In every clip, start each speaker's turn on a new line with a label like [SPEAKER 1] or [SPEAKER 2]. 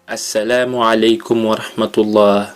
[SPEAKER 1] Assalamu alaikum wa rahmatullah.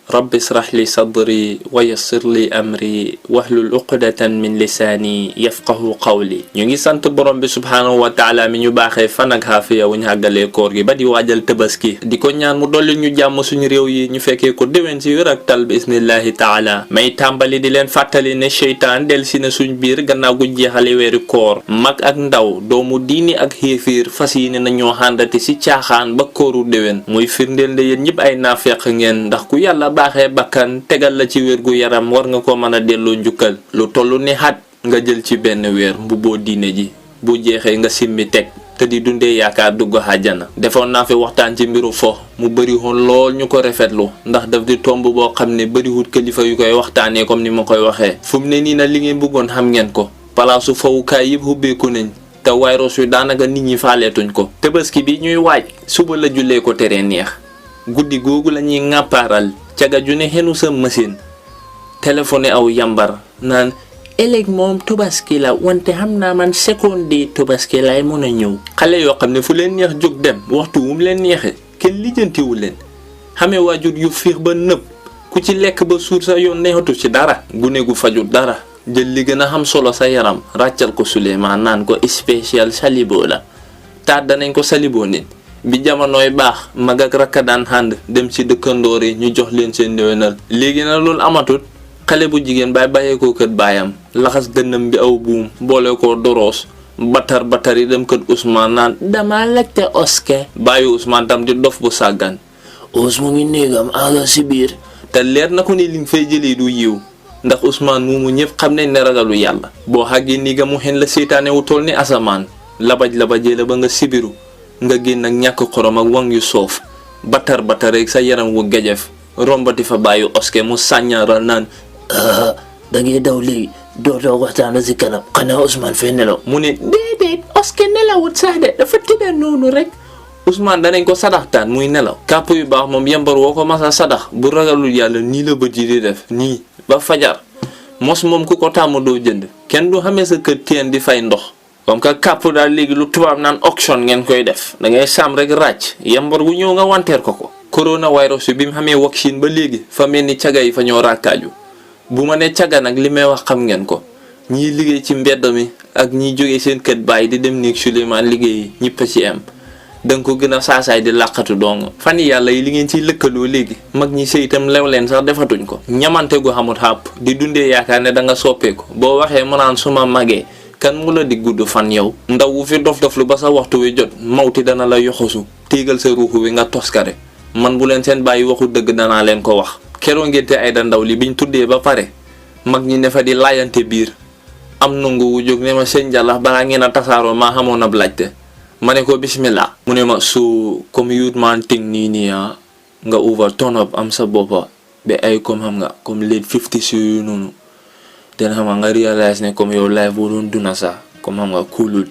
[SPEAKER 1] Rabbi israh li sadri wa yassir li amri wahlul uqdatan min lisaani yafqahu qawli. ñu ngi sant borom bi subhaanahu wa taala mi ñu baaxee fan ak xaafiya wu ñu àggalee koor gi ba di waajal tabaski di ko ñaan mu dolli ñu jàmm suñu réew yi ñu fekkee ko déwén ci wér ak tal bi isnillahi taala. may tàmbali di leen fàttali ne seytaan del si na suñ biir gannaaw gu jeexale weeru koor mag ak ndaw doomu diini ak xéefiir fas yi ne nañoo xàndati si caaxaan ba kooru déwén muy firndeel ne yéen ñëpp ay naafeq ngeen ndax ku yàlla baaxee bakkan tegal la ci wér gu yaram war nga ko mën a delloo njukkal lu toll ni xat nga jël ci benn weer mbubboo diine ji bu jeexee nga simmi teg te di dundee yaakaar dugg àjjana. defoon naa fi waxtaan ci mbiru fo mu bëri woon lool ñu ko rafetlu ndax daf di tomb boo xam ne bëriwut kilifa yu koy waxtaanee comme ni ma koy waxee fu mu ne nii na li ngeen bëggoon xam ngeen ko palaasu fowukaay yëpp ubbeeku nañ te virus yu daanaka nit ñi faaleetuñ ko. tabaski bi ñuy waaj suba la jullee ko teree neex guddi googu la ñuy ŋàppaaral caga ju ne xenu sa machine téléphoné aw yambar naan ëllëg moom tobaski la wante xam naa man seconde di tobaski lay mën a ñëw. xale yoo xam ne fu leen neex jóg dem waxtu wu mu leen neexee kenn lijjantiwu leen xamee waajur yu fiix ba nëb ku ci lekk ba suur sa yoon neexatu ci dara gune gu fajut dara jël li gën a xam solo sa yaram ràccal ko Suleymaan naan ko spécial salibo la taat danañ ko salibo nit. bi jamonooy baax mag ak rakka daan xànd dem ci dëkkandoor yi ñu jox leen seen ndéwénal léegi na loolu amatut xale bu jigéen bay bàyyeekoo kër baayam laxas dënnam bi aw buum boole ko doroos batar yi dem kër Ousmane naan dama laajte oske bàyyi Ousmane tam di dof bu sàggan Ous mu ngi néegam aga si biir te leer na ko ni liñ fay jëlee du yiw ndax Ousmane moomu ñëpp xam nañ ne ragalu yàlla boo xàggee ni ga mu xen la seytaane wu toll ni asamaan labajee la ba nga sibiru nga génn ak ñàkk xorom ak wang yu soof batar rek sa yaram wu gejef rombati fa bàyyi oske mu sàññaaral naan da ngay daw léegi dootoo waxtaan si kanam xanaa Ousmane fee nelaw mu ne déedéet oske nelawut sax de dafa tëdda noonu rek Ousmane danañ ko sadaxtaan muy nelaw kàpp yu baax moom yambar woo ko masa sadax bu ragalul yàlla nii la bët yi di def nii ba fajar mos moom ku ko tàmm doo jënd kenn du xamee sa kër teen di fay ndox comme que kàpp daal léegi lu tubaab naan auction ngeen koy def da ngay saam rek ràcc yambar wu ñëw nga wanteer ko coronavirus bi mu xamee vaccine ba léegi fa mel ni caga yi fa ñoo raakaaju bu ma ne caga nag li may wax xam ngeen ko ñiy liggéey ci mbedd mi ak ñiy jógee seen kër baay di dem néeg Suleymaan liggéey ñëpp a ci am danga ko gën a saasaay di làqatu dong fan yàlla yi li ngeen ciy lëkkaloo léegi mag ñi sëy itam lew leen sax defatuñ ko ñamante gu xamut xàpp di dundee yaakaar ne da nga soppeeku boo waxee mu naan suma magee kan mu la di gudd fan yow ndaw wu fi dof lu ba sa waxtu wi jot mawti dana la yoxosu téegal sa ruuxu wi nga toskare man bu leen seen bàyyi waxu dëgg danaa leen ko wax keroo ngénte ay da ndaw li biñ tuddee ba pare mag ñi ne fa di laayante biir am nangu wu jóg ne ma sëñ Jàllax balaa ngeen a tasaaroo maa xamoon ab laajte ma ne ko bismillah mu ne ma su comme youth man ting nii nga over turn up am sa boppa ba ay comme xam nga comme late 50s yooyu noonu den xam nga réalise ne comme yow life boo doon duna sax comme xam nga coolul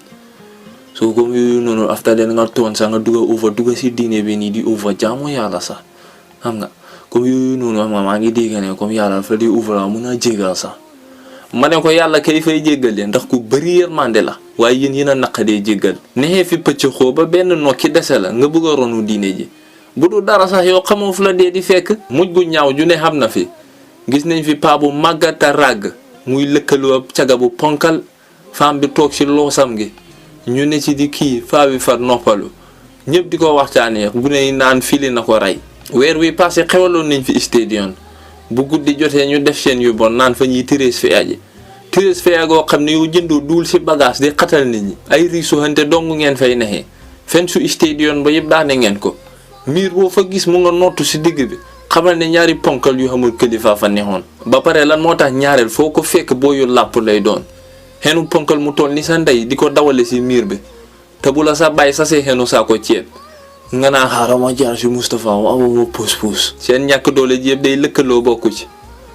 [SPEAKER 1] so comme yooyu noonu after den nga toon sax nga dugga si diine bi nii di over jaamu yàlla sax xam nga comme yooyu noonu xam nga maa ngi dégg ne comme yàlla fa di over a mun a jégal sax ma ne ko yàlla kay fay jéggal leen ndax ku bëri yërmande la waaye yéen a naqadee jéggal nexee fi pëcc xoo ba benn nokki dese la nga bëgg a ronu diine ji bu du dara sax yow xamoo fu la dee di fekk mujj gu ñaaw ju ne xam na fi gis nañ fi paa bu màggata ràgg muy lëkkaloo ab caga bu ponkal femme bi toog ci loosam gi ñu ne ci di kii faa bi far noppalu ñëpp di ko waxtaanee gune yi naan fili na ko rey weer wi passé xewaloon nañ fi stadion bu guddi jotee ñu def seen yu bon naan fa ñuy tirees fi aji tirees fi agoo xam ne yow jëndoo duul ci bagage di xatal nit ñi ay riisuxante dong ngeen fay nexee fen su stadion ba yëpp daane ngeen ko miir boo fa gis mu nga nootu ci digg bi xamal ne ñaari ponkal yu xamul kilifa fa neexoon ba pare lan moo tax ñaareel foo ko fekk booyu làpp lay doon xenu ponkal mu toll ni sa ndey di ko dawale ci miir bi te bu la sa bàyyi sa see xenu saa ko ceeb nga naa xaaral ma jaar ci Moustapha awa puus seen ñàkk doole ji yëpp day lëkkaloo bokku ci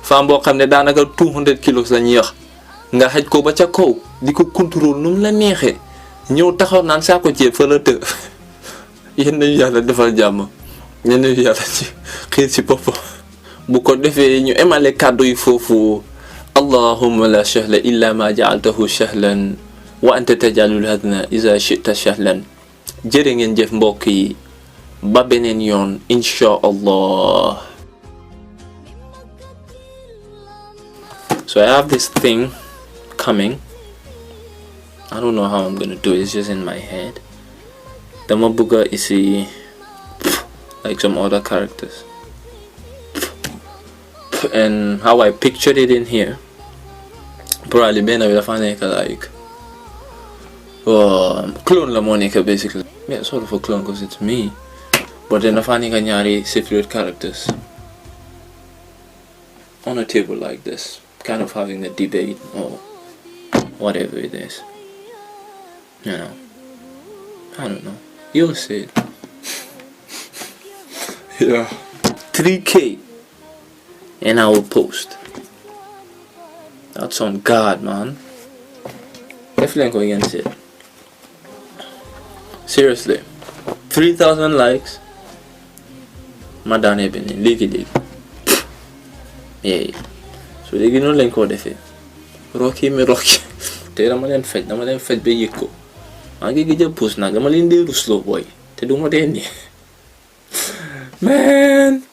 [SPEAKER 1] femme boo xam ne daanaka 200 kilos la ñuy wax nga xaj ko ba ca kaw di ko contrôle nu mu la neexee ñëw taxaw naan saa ko ceeb fa la të yéen nañu yàlla defal jàmm ñen nañu yàlla ci xiir ci boppam bu ko defee ñu emale kàddu yi foofu allahumma la sahla illa ma ja'altahu sahlan wa anta tajalul hadna iza shi'ta sahlan jërë ngeen jëf mbokk yi ba beneen yoon insha allah. So I have this thing coming. I don't know how I'm gonna do it. It's just in my head. The Mabuga is like some other characters, and how I pictured it in here. Probably Ben will find like clone La Monica basically. Yeah, sort of a clone because it's me. But then I find Nyari separate characters on a table like this, kind of having a debate or whatever it is. You know, I don't know. You'll see it. Yeah. 3K and I will post. That's on God, man. Definitely going against it. Seriously. 3,000 likes. Madane bene. Ligi. Yeah. So they no link or defe. Rocky me Rocky. Te dama len fed be yeko. Agi gije post na dama len de slow boy. Te do mo de ni. Man.